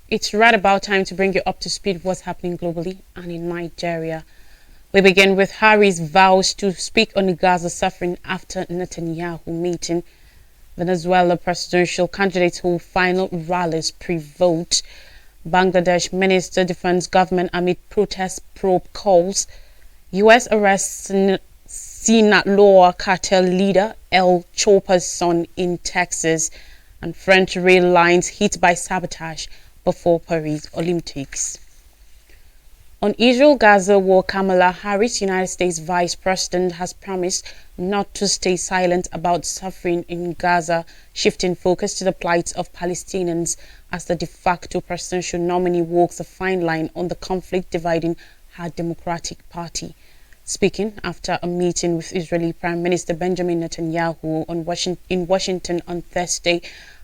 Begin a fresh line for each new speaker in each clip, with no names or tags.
It's right about time to bring you up to speed with what's happening globally and in Nigeria. We begin with Harris vows to speak on the Gaza suffering after Netanyahu meeting. Venezuela presidential candidates hold final rallies pre-vote. Bangladesh Minister defends government amid protest probe calls. U.S. arrests Sinaloa cartel leader El Chapo's son in Texas. And French rail lines hit by sabotage before Paris Olympics. On Israel-Gaza war, Kamala Harris, United States Vice President, has promised not to stay silent about suffering in Gaza, shifting focus to the plight of Palestinians as the de facto presidential nominee walks a fine line on the conflict dividing her Democratic Party. Speaking after a meeting with Israeli Prime Minister Benjamin Netanyahu in Washington on Thursday,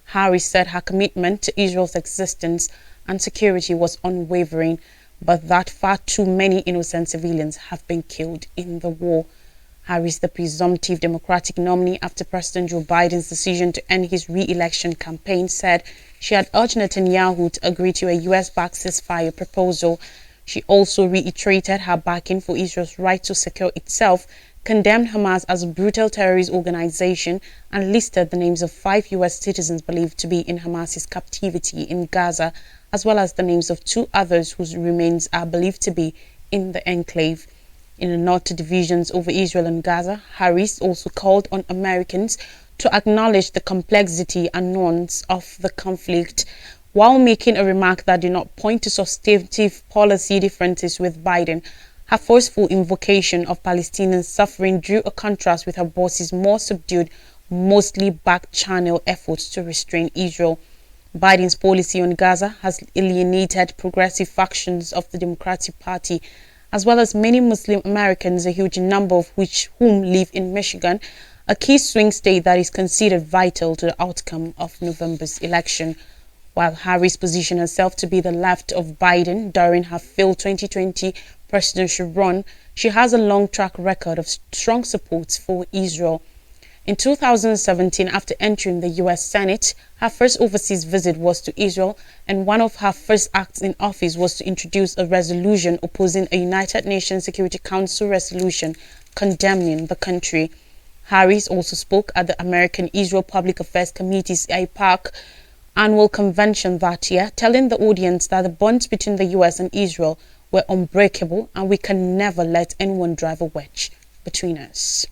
Harris said her commitment to Israel's existence and security was unwavering, but that far too many innocent civilians have been killed in the war. Harris, the presumptive Democratic nominee after President Joe Biden's decision to end his re-election campaign, said she had urged Netanyahu to agree to a US-backed ceasefire proposal. She also reiterated her backing for Israel's right to secure itself, condemned Hamas as a brutal terrorist organization, and listed the names of 5 U.S. citizens believed to be in Hamas's captivity in Gaza, as well as the names of 2 others whose remains are believed to be in the enclave. In a nod to divisions over Israel and Gaza, Harris also called on Americans to acknowledge the complexity and nuance of the conflict, while making a remark that did not point to substantive policy differences with Biden. Her forceful invocation of Palestinian suffering drew a contrast with her boss's more subdued, mostly back-channel efforts to restrain Israel. Biden's policy on Gaza has alienated progressive factions of the Democratic Party, as well as many Muslim Americans, a huge number of whom live in Michigan, a key swing state that is considered vital to the outcome of November's election. While Harris positioned herself to be the left of Biden during her failed 2020 presidential run, she has a long track record of strong support for Israel. In 2017, after entering the U.S. Senate, her first overseas visit was to Israel, and one of her first acts in office was to introduce a resolution opposing a United Nations Security Council resolution condemning the country. Harris also spoke at the American Israel Public Affairs Committee's AIPAC annual convention that year, telling the audience that the bonds between the U.S. and Israel were unbreakable and we can never let anyone drive a wedge between us.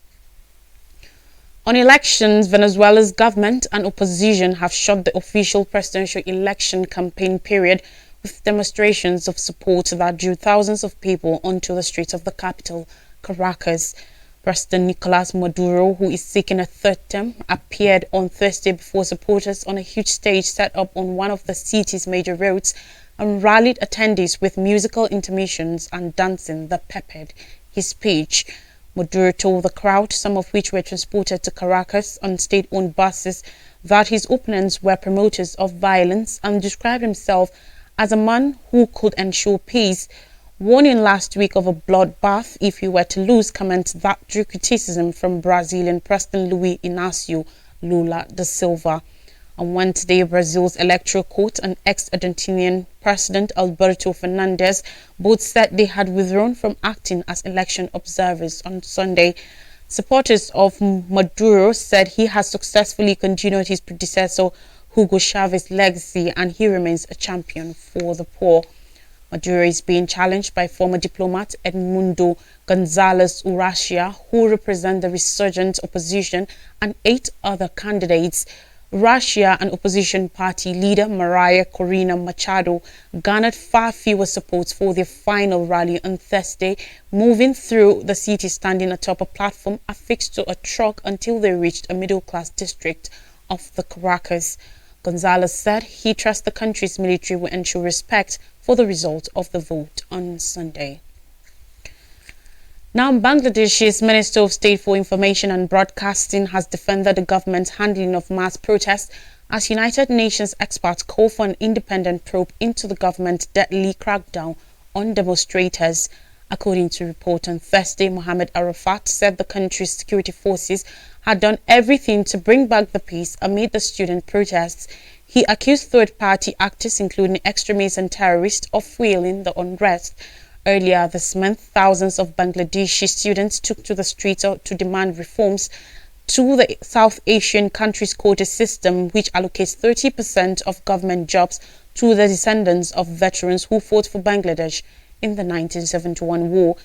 On elections, Venezuela's government and opposition have shut the official presidential election campaign period with demonstrations of support that drew thousands of people onto the streets of the capital, Caracas. President Nicolas Maduro, who is seeking a 3rd term, appeared on Thursday before supporters on a huge stage set up on one of the city's major roads and rallied attendees with musical intermissions and dancing that peppered his speech. Maduro told the crowd, some of which were transported to Caracas on state-owned buses, that his opponents were promoters of violence and described himself as a man who could ensure peace, warning last week of a bloodbath if he were to lose, comment that drew criticism from Brazilian President Luiz Inácio Lula da Silva. On Wednesday, Brazil's electoral court and ex-Argentinian President Alberto Fernandez both said they had withdrawn from acting as election observers on Sunday. Supporters of Maduro said he has successfully continued his predecessor Hugo Chávez's legacy and he remains a champion for the poor. Maduro is being challenged by former diplomat Edmundo González Urratia, who represents the resurgent opposition, and 8 other candidates. Urratia and opposition party leader Maria Corina Machado garnered far fewer supports for their final rally on Thursday, moving through the city standing atop a platform affixed to a truck until they reached a middle-class district of the Caracas. Gonzalez said he trusts the country's military will ensure respect for the result of the vote on Sunday. Now, Bangladesh's Minister of State for Information and Broadcasting has defended the government's handling of mass protests as United Nations experts call for an independent probe into the government's deadly crackdown on demonstrators. According to a report on Thursday, Mohammed Arafat said the country's security forces had done everything to bring back the peace amid the student protests. He accused third-party actors, including extremists and terrorists, of fueling the unrest. Earlier this month, thousands of Bangladeshi students took to the streets to demand reforms to the South Asian country's quota system, which allocates 30% of government jobs to the descendants of veterans who fought for Bangladesh in the 1971 war.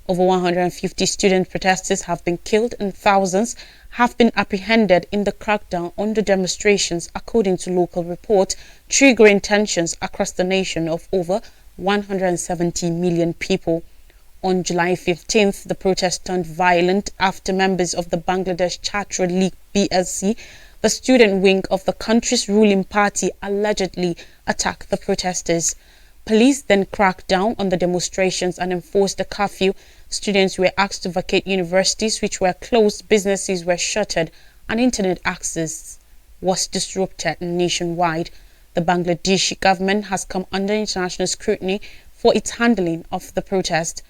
Over 150 student protesters have been killed and thousands have been apprehended in the crackdown on the demonstrations, according to local reports, triggering tensions across the nation of over 170 million people. On July 15th, the protest turned violent after members of the Bangladesh Chhatra League (BSC), the student wing of the country's ruling party, allegedly attacked the protesters. Police then cracked down on the demonstrations and enforced a curfew. Students were asked to vacate universities, which were closed, businesses were shuttered, and internet access was disrupted nationwide. The Bangladeshi government has come under international scrutiny for its handling of the protest.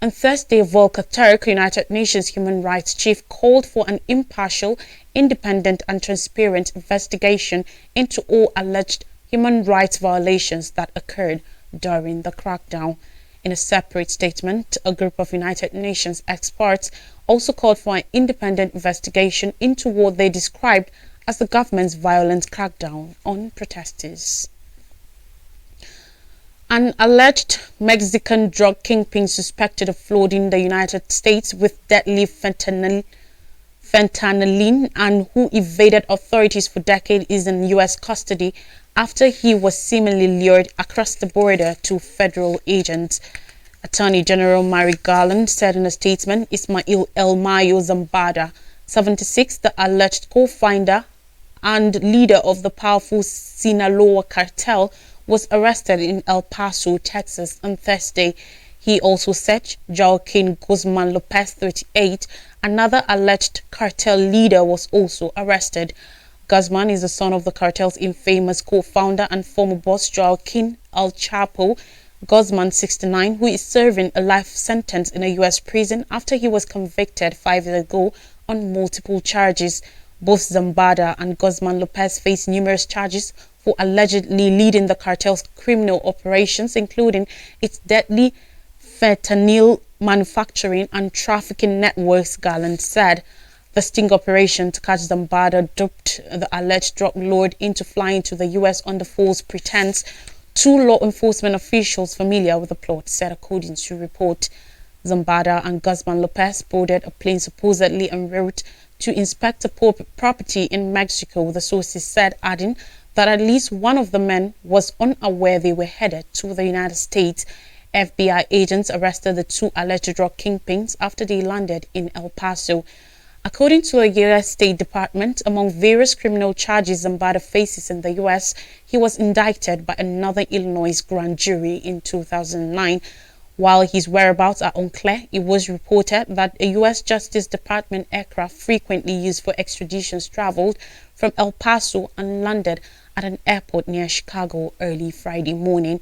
On Thursday, Volker Turk, United Nations Human Rights Chief, called for an impartial, independent and transparent investigation into all alleged human rights violations that occurred during the crackdown. In a separate statement, a group of United Nations experts also called for an independent investigation into what they described as the government's violent crackdown on protesters. An alleged Mexican drug kingpin suspected of flooding the United States with deadly fentanyl and who evaded authorities for decades is in U.S. custody after he was seemingly lured across the border to federal agents. Attorney General Merrick Garland said in a statement, Ismael El Mayo Zambada, 76, the alleged co-founder and leader of the powerful Sinaloa cartel, was arrested in El Paso, Texas on Thursday. He also said Joaquin Guzman Lopez, 38, another alleged cartel leader, was also arrested. Guzman is the son of the cartel's infamous co-founder and former boss Joaquin El Chapo Guzman, 69, who is serving a life sentence in a U.S. prison after he was convicted 5 years ago on multiple charges. Both Zambada and Guzman Lopez face numerous charges for allegedly leading the cartel's criminal operations, including its deadly fentanyl manufacturing and trafficking networks, Garland said. The sting operation to catch Zambada duped the alleged drug lord into flying to the U.S. under false pretense. Two law enforcement officials familiar with the plot said, according to report. Zambada and Guzman Lopez boarded a plane supposedly en route to inspect a property in Mexico, the sources said, adding that at least one of the men was unaware they were headed to the United States. FBI agents arrested the two alleged drug kingpins after they landed in El Paso. According to the U.S. State Department, among various criminal charges Zambada faces in the U.S., he was indicted by another Illinois grand jury in 2009. While his whereabouts are unclear, it was reported that a U.S. Justice Department aircraft frequently used for extraditions traveled from El Paso and landed at an airport near Chicago early Friday morning.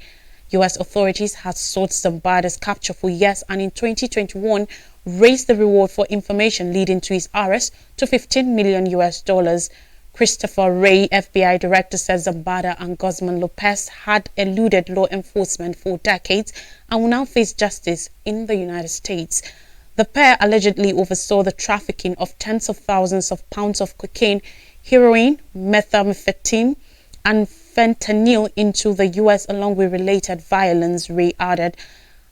U.S. authorities had sought Zambada's capture for years and in 2021 raised the reward for information leading to his arrest to $15 million. Christopher Wray, FBI director, said Zambada and Guzman Lopez had eluded law enforcement for decades and will now face justice in the United States. The pair allegedly oversaw the trafficking of tens of thousands of pounds of cocaine, heroin, methamphetamine, and fentanyl into the U.S. along with related violence, Ray added.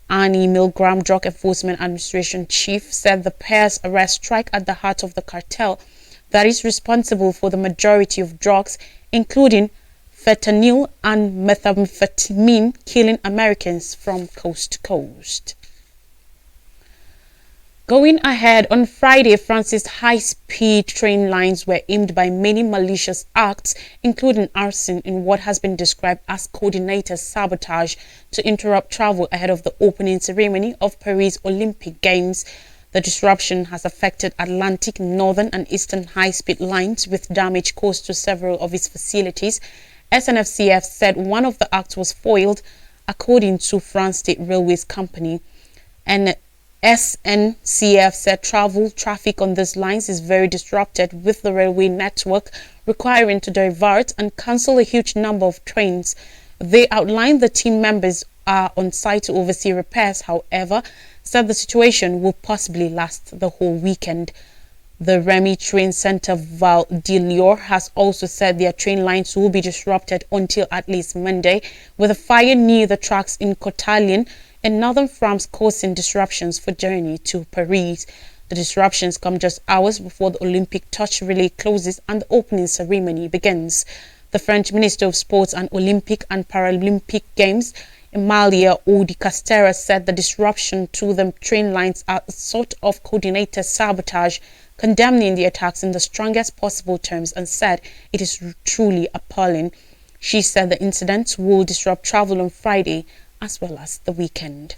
Annie Milgram, Drug Enforcement Administration chief, said the pair's arrest strike at the heart of the cartel that is responsible for the majority of drugs, including fentanyl and methamphetamine, killing Americans from coast to coast. Going ahead, on Friday, France's high-speed train lines were aimed by many malicious acts, including arson, in what has been described as coordinated sabotage to interrupt travel ahead of the opening ceremony of Paris Olympic Games. The disruption has affected Atlantic, Northern and Eastern high-speed lines, with damage caused to several of its facilities. SNFCF said one of the acts was foiled, according to France State Railways Company. And SNCF said traffic on these lines is very disrupted, with the railway network requiring to divert and cancel a huge number of trains. They outlined the team members are on site to oversee repairs, however, said the situation will possibly last the whole weekend. The Remy Train Centre Val d'Iliour has also said their train lines will be disrupted until at least Monday, with a fire near the tracks in Cotalien in northern France causing disruptions for journey to Paris. The disruptions come just hours before the Olympic torch relay closes and the opening ceremony begins. The French Minister of Sports and Olympic and Paralympic Games, Emilia Odi Castera, said the disruption to the train lines are a sort of coordinated sabotage, condemning the attacks in the strongest possible terms and said it is truly appalling. She said the incident will disrupt travel on Friday as well as the weekend.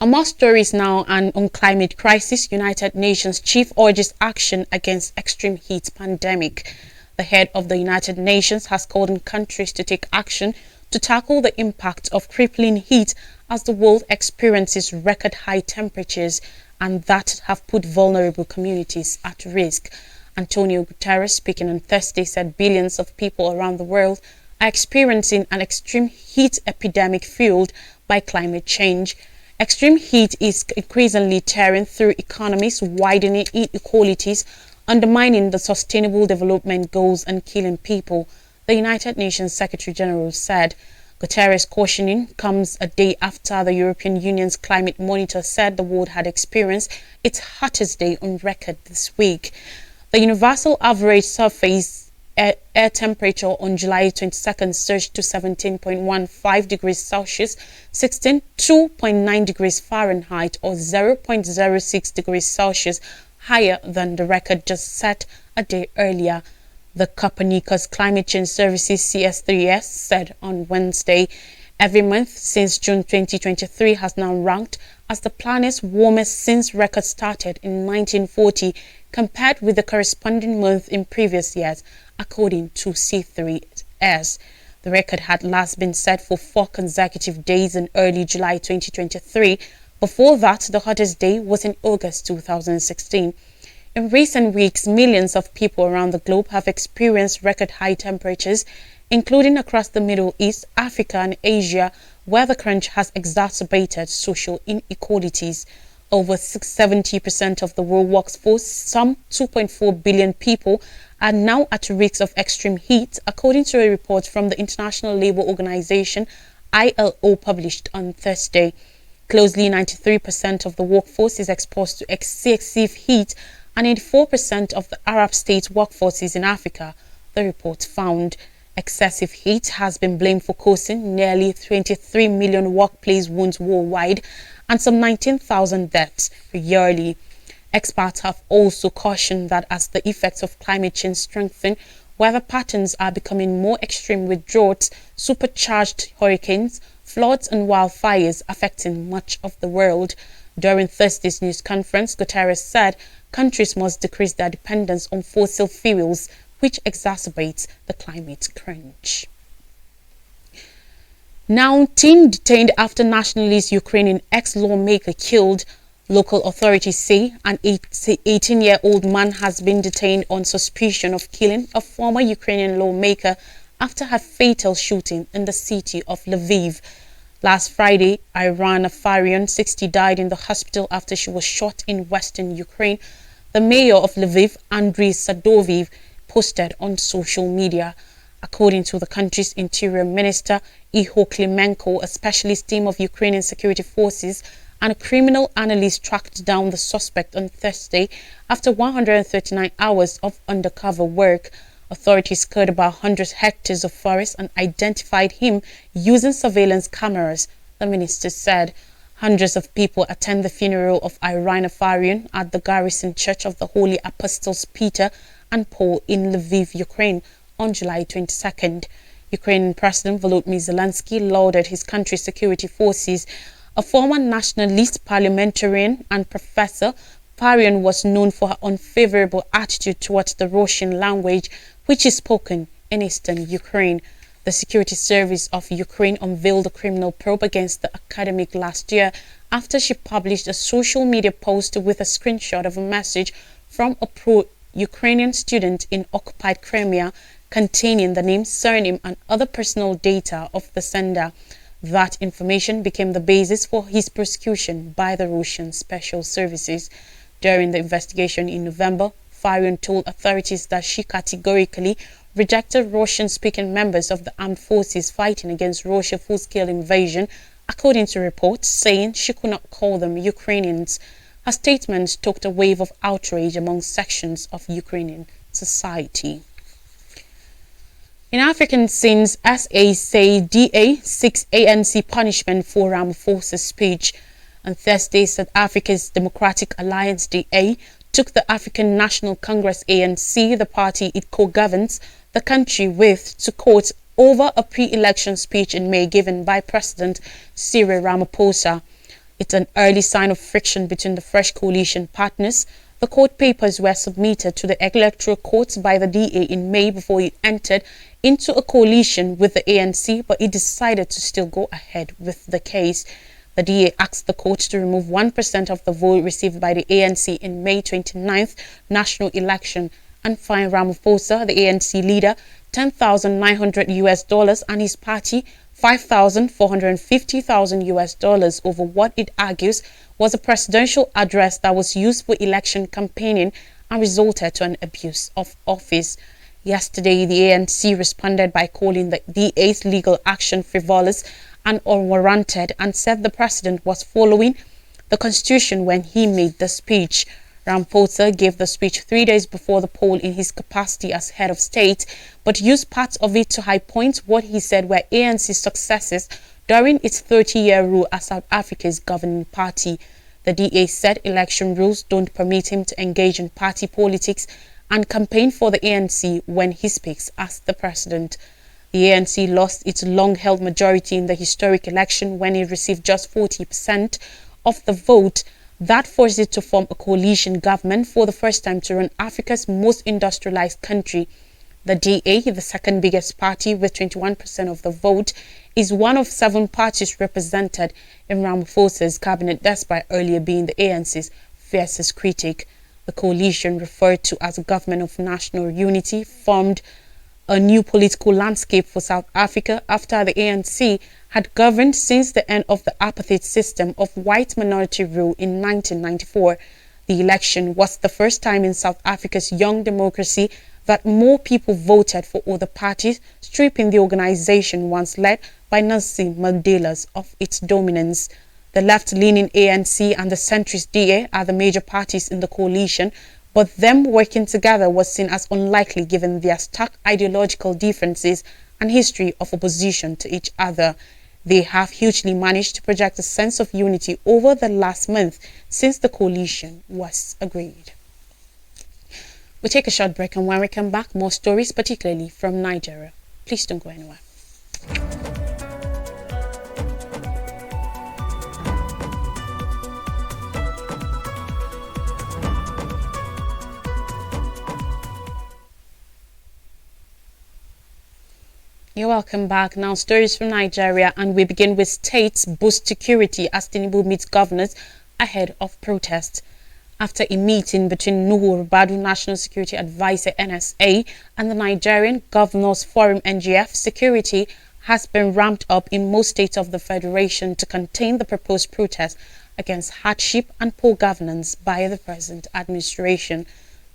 On more stories now, and on climate crisis, United Nations chief urges action against extreme heat pandemic. The head of the United Nations has called on countries to take action to tackle the impact of crippling heat as the world experiences record high temperatures and that have put vulnerable communities at risk. Antonio Guterres, speaking on Thursday, said billions of people around the world are experiencing an extreme heat epidemic fueled by climate change. Extreme heat is increasingly tearing through economies, widening inequalities, undermining the sustainable development goals and killing people, the United Nations Secretary General said. Guterres' cautioning comes a day after the European Union's climate monitor said the world had experienced its hottest day on record this week. The universal average surface air temperature on July 22nd surged to 17.15 degrees Celsius, 16.2.9 degrees Fahrenheit, or 0.06 degrees Celsius higher than the record just set a day earlier. The Copernicus Climate Change Services CS3S said on Wednesday. Every month since June 2023 has now ranked as the planet's warmest since record started in 1940, compared with the corresponding month in previous years, according to C3S. The record had last been set for 4 consecutive days in early July 2023. Before that, the hottest day was in August 2016. In recent weeks, millions of people around the globe have experienced record high temperatures, including across the Middle East, Africa and Asia, where the crunch has exacerbated social inequalities. Over 70% of the world workforce, some 2.4 billion people, are now at risk of extreme heat, according to a report from the International Labour Organization, ILO, published on Thursday. Closely 93% of the workforce is exposed to excessive heat, and 84% of the Arab state workforce is in Africa, the report found. Excessive heat has been blamed for causing nearly 23 million workplace wounds worldwide and some 19,000 deaths yearly. Experts have also cautioned that as the effects of climate change strengthen, weather patterns are becoming more extreme, with droughts, supercharged hurricanes, floods and wildfires affecting much of the world. During Thursday's news conference, Guterres said countries must decrease their dependence on fossil fuels, which exacerbates the climate crunch. Now, teen detained after nationalist Ukrainian ex-lawmaker killed. Local authorities say an 18-year-old man has been detained on suspicion of killing a former Ukrainian lawmaker after her fatal shooting in the city of Lviv. Last Friday, Irina Farion, 60, died in the hospital after she was shot in western Ukraine. The mayor of Lviv, Andriy Sadoviv, posted on social media. According to the country's interior minister, Ihor Klimenko, a specialist team of Ukrainian security forces and a criminal analyst tracked down the suspect on Thursday after 139 hours of undercover work. Authorities cleared about 100 hectares of forest and identified him using surveillance cameras, the minister said. Hundreds of people attend the funeral of Irina Farion at the Garrison Church of the Holy Apostles Peter and Paul in Lviv, Ukraine, on July 22nd. Ukrainian President Volodymyr Zelensky lauded his country's security forces. A former nationalist parliamentarian and professor, Farion was known for her unfavorable attitude towards the Russian language, which is spoken in eastern Ukraine. The Security Service of Ukraine unveiled a criminal probe against the academic last year after she published a social media post with a screenshot of a message from a pro-Ukrainian student in occupied Crimea containing the name, surname, and other personal data of the sender. That information became the basis for his prosecution by the Russian Special Services. During the investigation in November, Farion told authorities that she categorically rejected Russian-speaking members of the armed forces fighting against Russia's full-scale invasion, according to reports, saying she could not call them Ukrainians. Her statement stoked a wave of outrage among sections of Ukrainian society. In African scenes, SA say DA seeks ANC punishment for Ramaphosa's speech. On Thursday, South Africa's Democratic Alliance DA took the African National Congress ANC, the party it co-governs the country with, to court over a pre-election speech in May given by President Cyril Ramaphosa. It's an early sign of friction between the fresh coalition partners. The court papers were submitted to the Electoral Court by the DA in May before it entered into a coalition with the ANC, but it decided to still go ahead with the case. The DA asked the court to remove 1% of the vote received by the ANC in May 29th national election and fine Ramaphosa, the ANC leader, $10,900 and his party $5,450,000 over what it argues was a presidential address that was used for election campaigning and resulted to an abuse of office. Yesterday, the ANC responded by calling the DA's legal action frivolous and unwarranted and said the president was following the constitution when he made the speech. Ramaphosa gave the speech 3 days before the poll in his capacity as head of state, but used parts of it to high point what he said were ANC's successes during its 30-year rule as South Africa's governing party. The DA said election rules don't permit him to engage in party politics and campaign for the ANC when he speaks as the president. The ANC lost its long-held majority in the historic election when it received just 40% of the vote. That forced it to form a coalition government for the first time to run Africa's most industrialized country. The DA, the second biggest party with 21% of the vote, is one of 7 parties represented in Ramaphosa's cabinet, despite earlier being the ANC's fiercest critic. The coalition, referred to as a Government of National Unity, formed a new political landscape for South Africa after the ANC had governed since the end of the apartheid system of white minority rule in 1994. The election was the first time in South Africa's young democracy that more people voted for other parties, stripping the organization once led by Nelson Mandela of its dominance. The left-leaning ANC and the centrist DA are the major parties in the coalition, but them working together was seen as unlikely given their stark ideological differences and history of opposition to each other. They have hugely managed to project a sense of unity over the last month since the coalition was agreed. We take a short break, and when we come back, more stories, particularly from Nigeria. Please don't go anywhere. You're welcome back. Now, stories from Nigeria, and we begin with states boost security as Tinubu meets governors ahead of protests. After a meeting between Nuhu Ribadu, National Security Advisor NSA, and the Nigerian Governors Forum NGF, security has been ramped up in most states of the Federation to contain the proposed protests against hardship and poor governance by the present administration.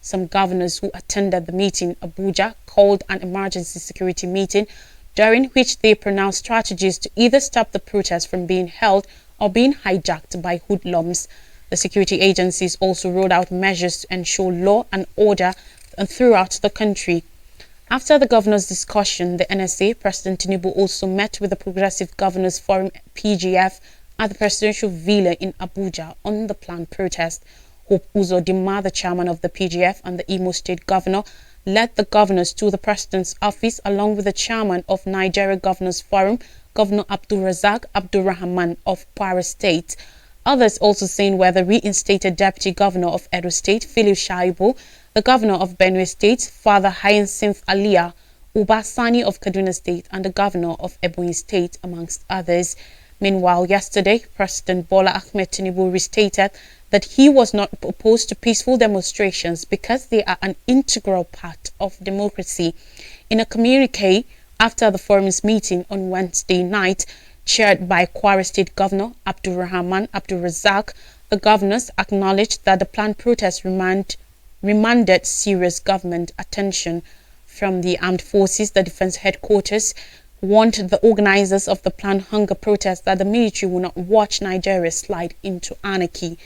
Some governors who attended the meeting in Abuja called an emergency security meeting during which they pronounced strategies to either stop the protests from being held or being hijacked by hoodlums. The security agencies also rolled out measures to ensure law and order throughout the country. After the governors' discussion, the NSA, President Tinubu also met with the Progressive Governors Forum PGF at the Presidential Villa in Abuja on the planned protest. Hope Uzodinma, the chairman of the PGF and the Imo State Governor, led the governors to the President's office along with the chairman of Nigeria Governors Forum, Governor Abdulrazak Abdulrahman of Kwara State. Others also seen were the reinstated Deputy Governor of Edo State, Philip Shaibu, the Governor of Benue State, Father Hyacinth Aliyah, Uba Sani of Kaduna State, and the Governor of Ebonyi State, amongst others. Meanwhile, yesterday, President Bola Ahmed Tinubu restated that he was not opposed to peaceful demonstrations because they are an integral part of democracy. In a communique after the forum's meeting on Wednesday night, chaired by Kwara State Governor Abdulrahman Abdulrazak, the governors acknowledged that the planned protest remanded serious government attention. From the armed forces, the defense headquarters warned the organizers of the planned hunger protest that the military will not watch Nigeria slide into anarchy.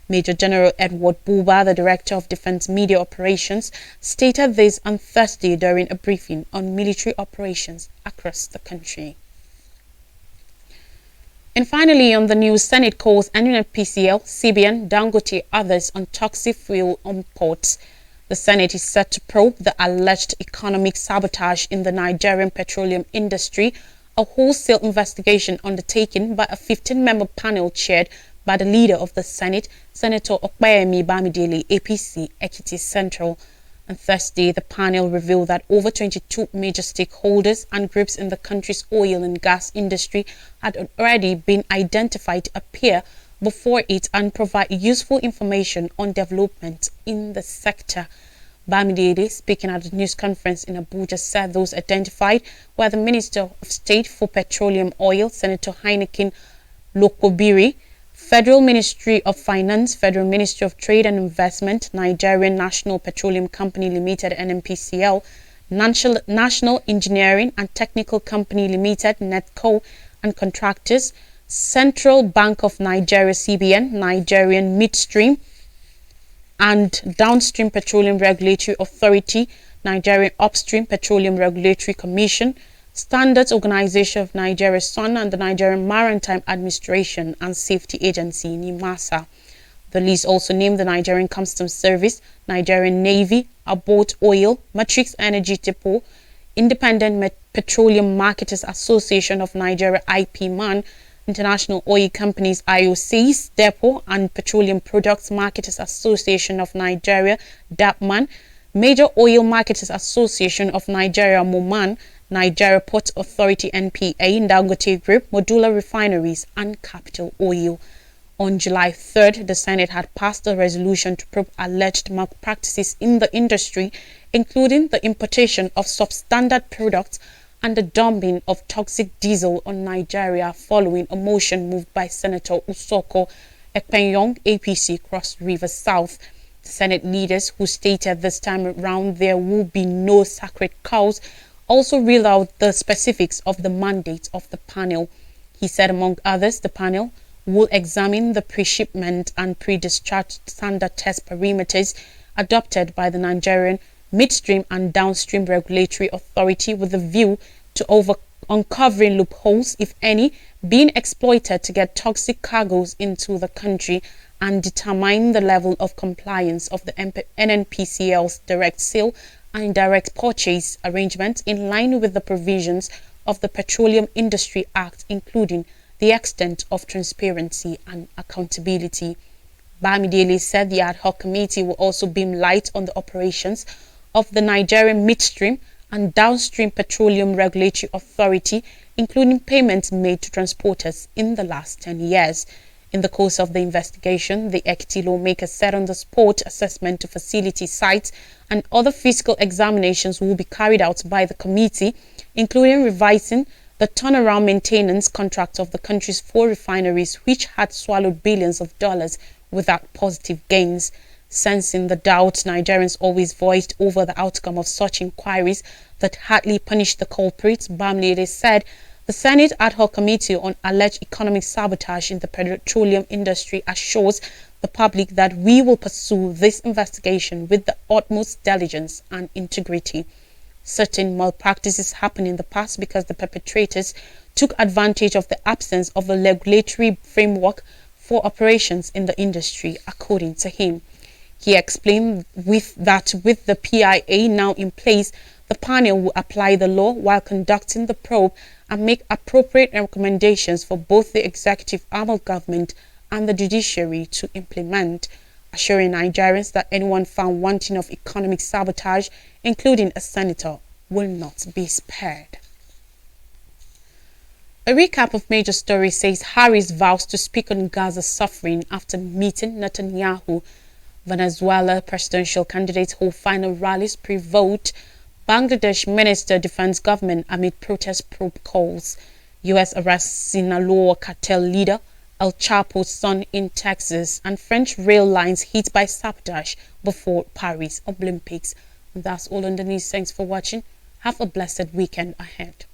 Major General Edward Buba, the Director of Defense Media Operations, stated this on Thursday during a briefing on military operations across the country. And finally, on the news, Senate calls NNPCL, CBN, Dangote, others on toxic fuel imports. The Senate is set to probe the alleged economic sabotage in the Nigerian petroleum industry, a wholesale investigation undertaken by a 15-member panel chaired by the leader of the Senate, Senator Okpeyemi Bamidele, APC, Ekiti Central. On Thursday, the panel revealed that over 22 major stakeholders and groups in the country's oil and gas industry had already been identified to appear before it and provide useful information on development in the sector. Bamidele, speaking at the news conference in Abuja, said those identified were the Minister of State for Petroleum Oil, Senator Heineken Lokobiri, Federal Ministry of Finance, Federal Ministry of Trade and Investment, Nigerian National Petroleum Company Limited, NNPCL, National Engineering and Technical Company Limited, NETCO, and contractors, Central Bank of Nigeria, CBN, Nigerian Midstream and Downstream Petroleum Regulatory Authority, Nigerian Upstream Petroleum Regulatory Commission, Standards Organization of Nigeria, SON, and the Nigerian Maritime Administration and Safety Agency, NIMASA. The list also named the Nigerian Customs Service, Nigerian Navy, Abort Oil, Matrix Energy Depot, Independent Petroleum Marketers Association of Nigeria, IPMAN, International Oil Companies, IOCs, Depot and Petroleum Products Marketers Association of Nigeria, DAPMAN, Major Oil Marketers Association of Nigeria, MOMAN, Nigeria Port Authority, NPA, Dangote Group, Modular Refineries, and Capital Oil. On July 3rd, the Senate had passed a resolution to probe alleged malpractices in the industry, including the importation of substandard products and the dumping of toxic diesel on Nigeria following a motion moved by Senator Usoko Ekpenyong, APC, Cross River South. The Senate leaders, who stated this time around there will be no sacred cows, also read out the specifics of the mandate of the panel. He said, among others, the panel will examine the pre-shipment and pre-discharge standard test perimeters adopted by the Nigerian Midstream and Downstream Regulatory Authority with a view to uncovering loopholes, if any, being exploited to get toxic cargoes into the country and determine the level of compliance of the NNPCL's direct sale and indirect purchase arrangements in line with the provisions of the Petroleum Industry Act, including the extent of transparency and accountability. Bamidele said the ad hoc committee will also beam light on the operations of the Nigerian Midstream and Downstream Petroleum Regulatory Authority, including payments made to transporters in the last 10 years. In the course of the investigation, the Ekiti lawmakers said on the spot assessment to facility sites and other physical examinations will be carried out by the committee, including revising the turnaround maintenance contract of the country's 4 refineries, which had swallowed billions of dollars without positive gains. Sensing the doubt Nigerians always voiced over the outcome of such inquiries that hardly punished the culprits, Bamidele said the Senate Ad Hoc Committee on Alleged Economic Sabotage in the Petroleum Industry assures the public that we will pursue this investigation with the utmost diligence and integrity. Certain malpractices happened in the past because the perpetrators took advantage of the absence of a regulatory framework for operations in the industry, according to him. He explained with the PIA now in place, the panel will apply the law while conducting the probe and make appropriate recommendations for both the executive arm of government and the judiciary to implement, assuring Nigerians that anyone found wanting of economic sabotage, including a senator, will not be spared. A recap of major stories says Harris vows to speak on Gaza's suffering after meeting Netanyahu. Venezuela presidential candidates hold final rallies pre-vote. Bangladesh minister defends government amid protest probe calls. U.S. arrests Sinaloa cartel leader El Chapo's son in Texas. And French rail lines hit by sabotage before Paris Olympics. And that's all on the news. Thanks for watching. Have a blessed weekend ahead.